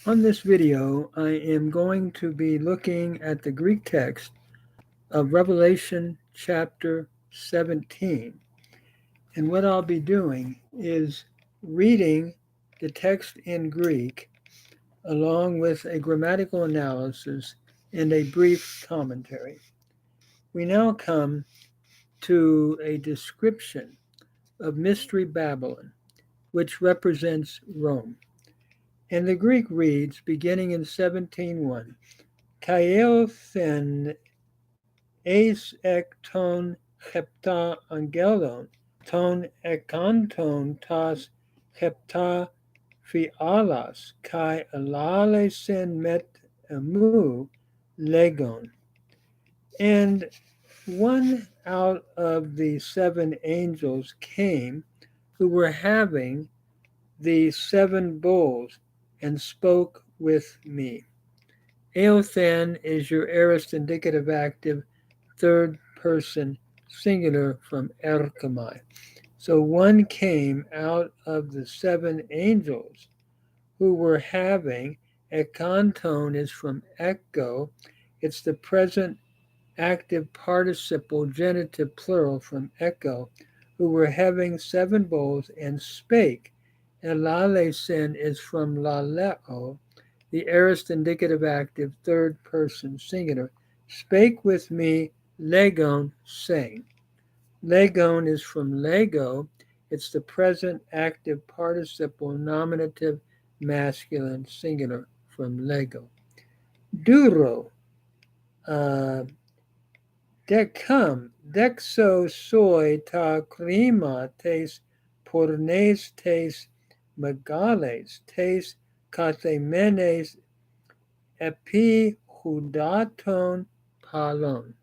On this video, I am going to be looking at the Greek text of Revelation chapter 17. And what I'll be doing is reading the text in Greek along with a grammatical analysis and a brief commentary. We now come to a description of Mystery Babylon, which represents Rome. And the Greek reads, beginning in 17:1, Kaeothen eis ek ton hepta angelon, ton ekanton tas hepta fialas, kai alalesen met emu legon. And one out of the seven angels came who were having the seven bowls and spoke with me. Eothen is your aorist indicative active third person singular from erchomai. So one came out of the seven angels who were having, ekanton is from echo, it's the present active participle genitive plural from echo, who were having seven bowls and spake. And lalesen is from laleo, the aorist indicative active third person singular, spake with me, legon, saying. Legon is from lego, it's the present active participle nominative masculine singular from lego. Duro, uh, decum, dexo soi ta crima tes pornes tes megales tes kathemenes epi hudaton palon.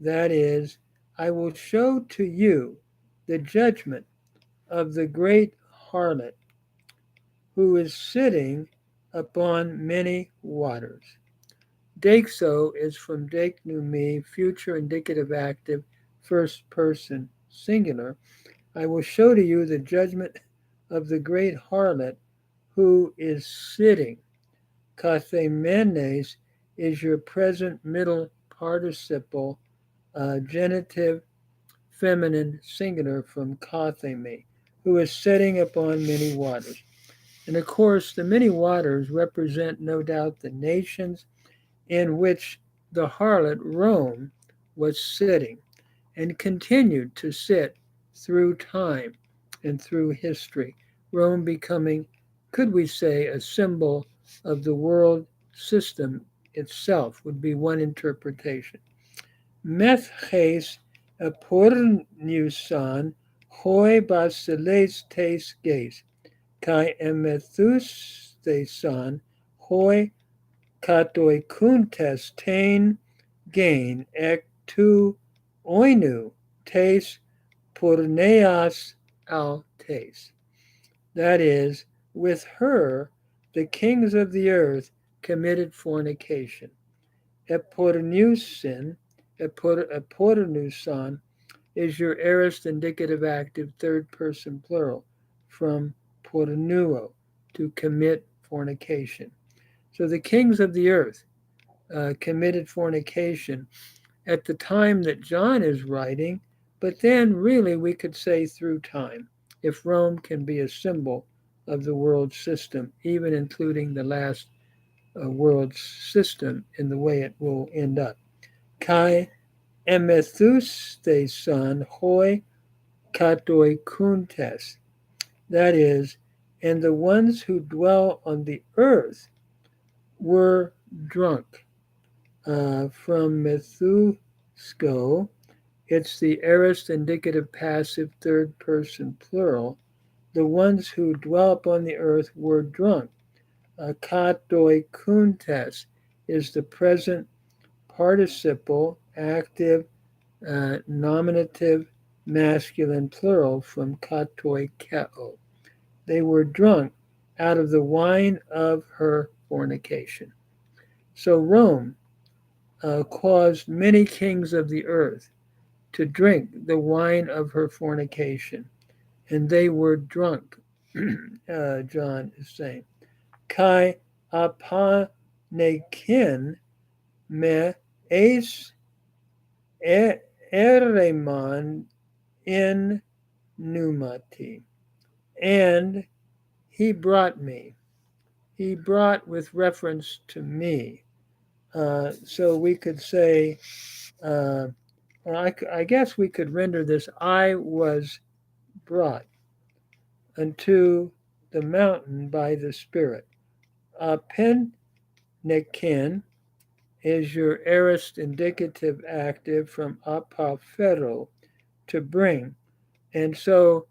That is, I will show to you the judgment of the great harlot who is sitting upon many waters. Dexo is from deknumi, future indicative active, first person singular. I will show to you the judgment of the great harlot who is sitting. Kathemenes is your present middle participle genitive feminine singular from katheme, who is sitting upon many waters. And of course, the many waters represent no doubt the nations in which the harlot Rome was sitting and continued to sit through time and through history. Rome becoming, could we say, a symbol of the world system itself, would be one interpretation. Methes apornusan hoi basiles tes ges, kai emethus thesan hoi katoikuntes tain gain ek tu oinu tes porneas al tes. That is, with her the kings of the earth committed fornication. Epornusin, epornusan is your aorist indicative active third person plural from pornuo, to commit fornication. So the kings of the earth committed fornication at the time that John is writing, but then really we could say through time, if Rome can be a symbol of the world system, even including the last world system in the way it will end up. Kai emethus son hoi katoi kuntes. That is, and the ones who dwell on the earth were drunk. From methusko, it's the aorist indicative passive third person plural. The ones who dwell upon the earth were drunk. Katoi kuntes is the present participle active nominative masculine plural from katoi keo. They were drunk out of the wine of her fornication. So Rome caused many kings of the earth to drink the wine of her fornication, and they were drunk, John is saying. Kai apanekin me es ereman in pneumati. And he brought me. He brought with reference to me. So we could say, I guess we could render this, I was brought unto the mountain by the Spirit. Pennekin is your aorist indicative active from apafero, to bring. And so,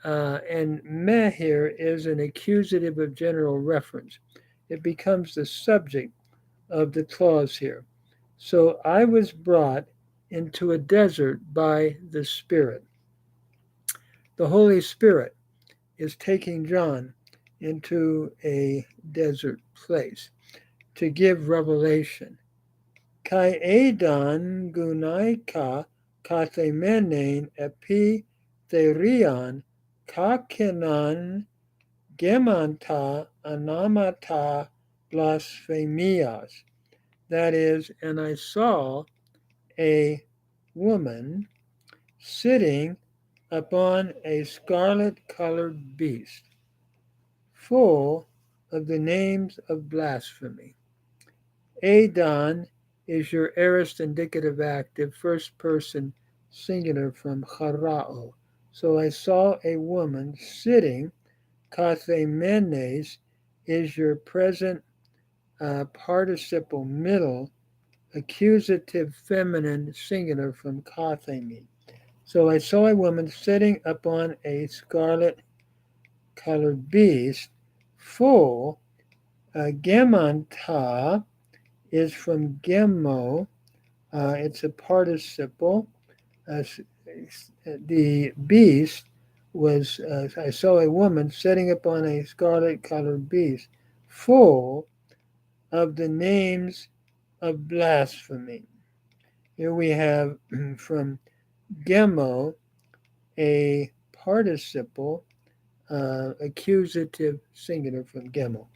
and me here is an accusative of general reference. It becomes the subject of the clause here. So I was brought into a desert by the Spirit. The Holy Spirit is taking John into a desert place to give revelation. Kai edan gunaika kathemenein epi therion kakenan gemanta anamata blasphemias. That is, and I saw a woman sitting upon a scarlet-colored beast, full of the names of blasphemy. Adon is your aorist indicative active, first person singular from charao. So I saw a woman sitting. Kathemenes is your present participle middle, accusative feminine singular from kathemi. So I saw a woman sitting upon a scarlet-colored beast, full. Gemanta is from gemo. It's a participle. The beast was, I saw a woman sitting upon a scarlet-colored beast, full of the names of blasphemy. Here we have from gemo a participle, accusative singular from gemo,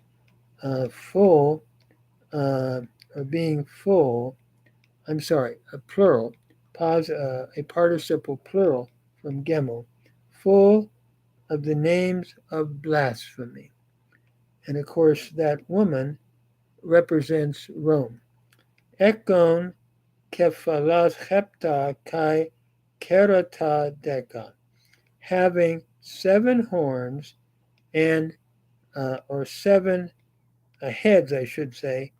full, or being full, I'm sorry, a plural, a participle plural from gemo, full of the names of blasphemy. And of course, that woman represents Rome. Ekon kephalas hepta kai kerata deca, having 7 horns and, or 7 heads, I should say,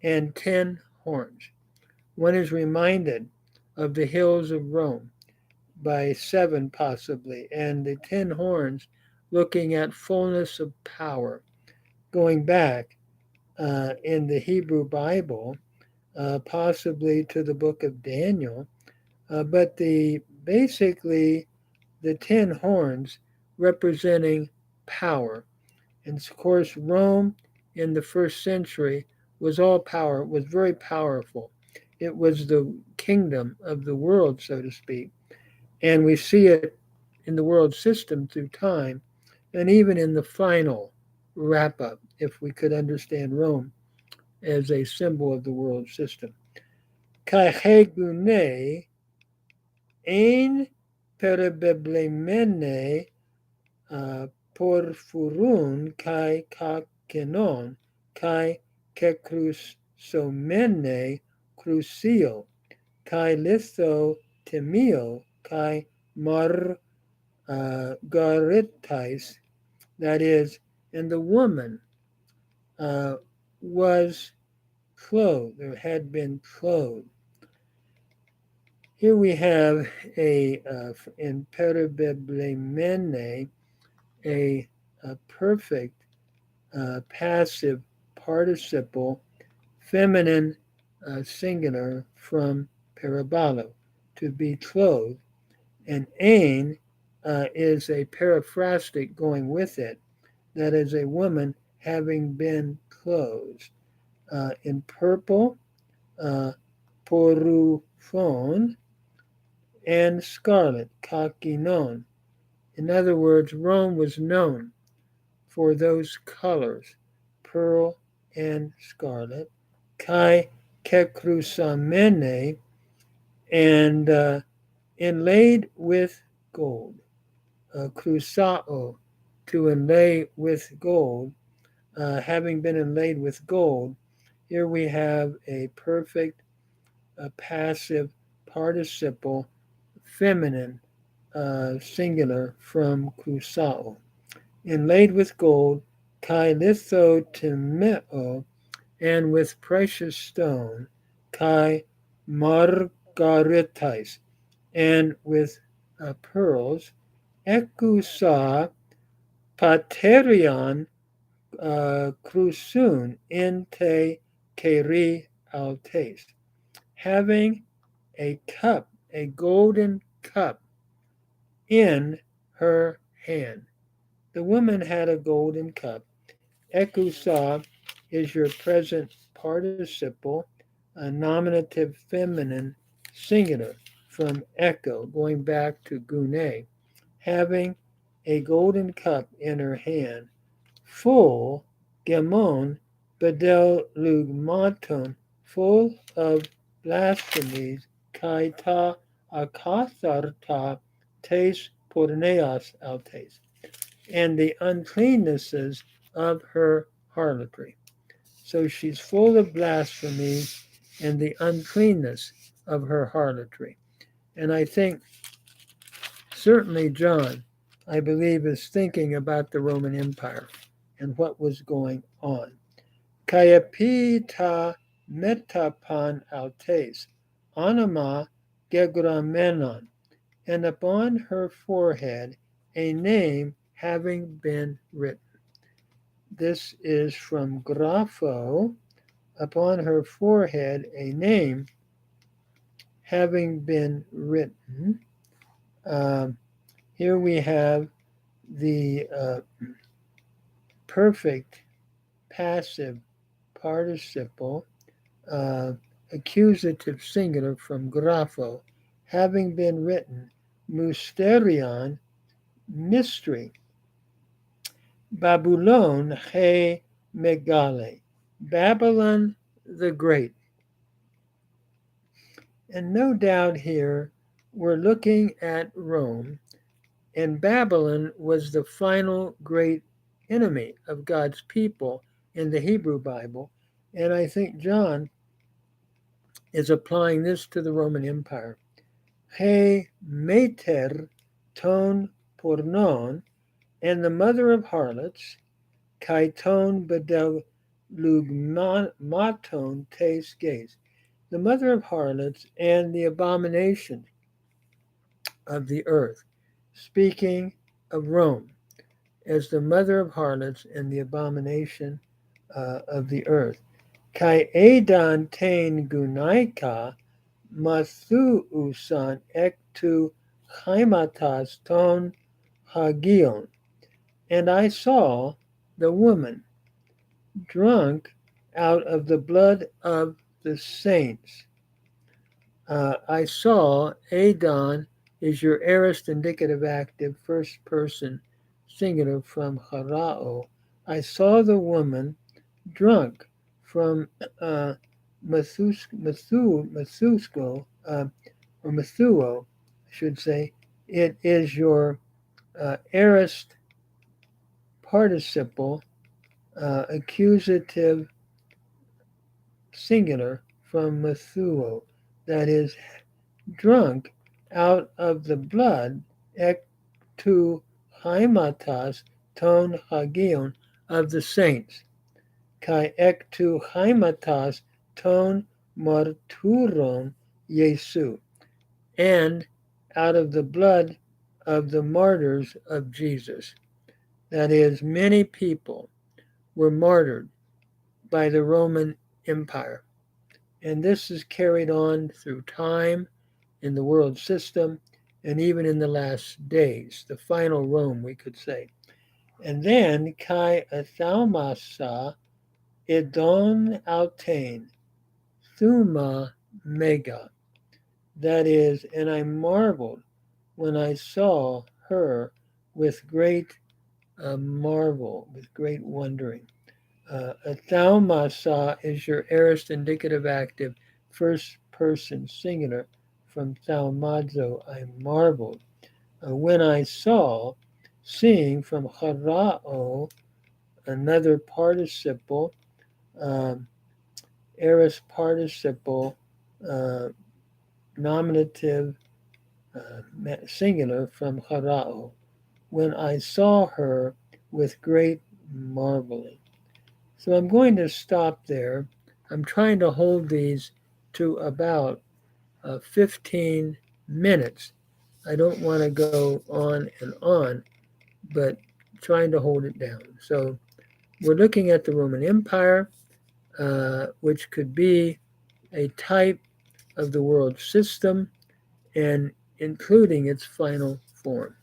and 10 horns. One is reminded of the hills of Rome by 7 possibly, and the 10 horns looking at fullness of power, going back in the Hebrew Bible, possibly to the book of Daniel, but basically the 10 horns representing power. And of course, Rome in the first century was all power, was very powerful. It was the kingdom of the world, so to speak. And we see it in the world system through time, and even in the final wrap up, if we could understand Rome as a symbol of the world system. Kaihegune ein perebeblemene porfurun kai kakenon kai kekrusomene crucio kai litho temio kai margaritais. That is, and the woman was clothed, or had been clothed. Here we have in perebeblemene, a perfect passive participle, feminine singular from parabolo, to be clothed. And ein is a periphrastic going with it, that is, a woman having been clothed. In purple, porufon, and scarlet, kakinon. In other words, Rome was known for those colors, pearl, and scarlet, kai kekrusamene, and inlaid with gold. Krusao, to inlay with gold, having been inlaid with gold. Here we have a perfect passive participle feminine singular from krusao. Inlaid with gold, kai litho timeo, and with precious stone, kai margaritais, and with pearls, ekusa paterion crusun in te keri altes, having a cup, a golden cup in her hand. The woman had a golden cup. Ekusa is your present participle, a nominative feminine singular from echo, going back to gune, having a golden cup in her hand, full, gemon, bedel lugmaton, full of blasphemies, kaita akatharta tes porneas altes, and the uncleannesses of her harlotry. So she's full of blasphemy and the uncleanness of her harlotry. And I think certainly John, I believe, is thinking about the Roman Empire and what was going on. Kayapita metapan altes, anima gegramenon, and upon her forehead a name having been written. This is from Grapho. Upon her forehead a name having been written. Um, Here we have the perfect passive participle accusative singular from Grapho, having been written, mysterion, mystery. Babylon he megale, Babylon the Great. And no doubt here we're looking at Rome, and Babylon was the final great enemy of God's people in the Hebrew Bible. And I think John is applying this to the Roman Empire. He meter ton pornon, and the mother of harlots, kaiton bedel lugmaton tes gays, the mother of harlots and the abomination of the earth, speaking of Rome as the mother of harlots and the abomination of the earth. Kai edan tain gunaika mathu usan ektu chaimatas ton hagion. And I saw the woman drunk out of the blood of the saints. I saw Adon is your aorist indicative active first person singular from harao. I saw the woman drunk from Methusko, or Methuo, I should say. It is your aorist participle accusative singular from Methuo, that is, drunk out of the blood, ek tu haimatas ton hagion, of the saints, kai ek tu haimatas ton marturon Jesu, and out of the blood of the martyrs of Jesus. That is, many people were martyred by the Roman Empire. And this is carried on through time in the world system and even in the last days, the final Rome, we could say. And then kai athaumasa idon altain thuma mega. That is, and I marveled when I saw her with great marvel, with great wondering. A thaumasa is your aorist indicative active first person singular from thaumazo, I marveled. When I saw, seeing from harao, another participle, um, aorist participle, uh, nominative singular from harao. When I saw her with great marveling. So I'm going to stop there. I'm trying to hold these to about 15 minutes. I don't want to go on, but trying to hold it down. So we're looking at the Roman Empire, which could be a type of the world system and including its final form.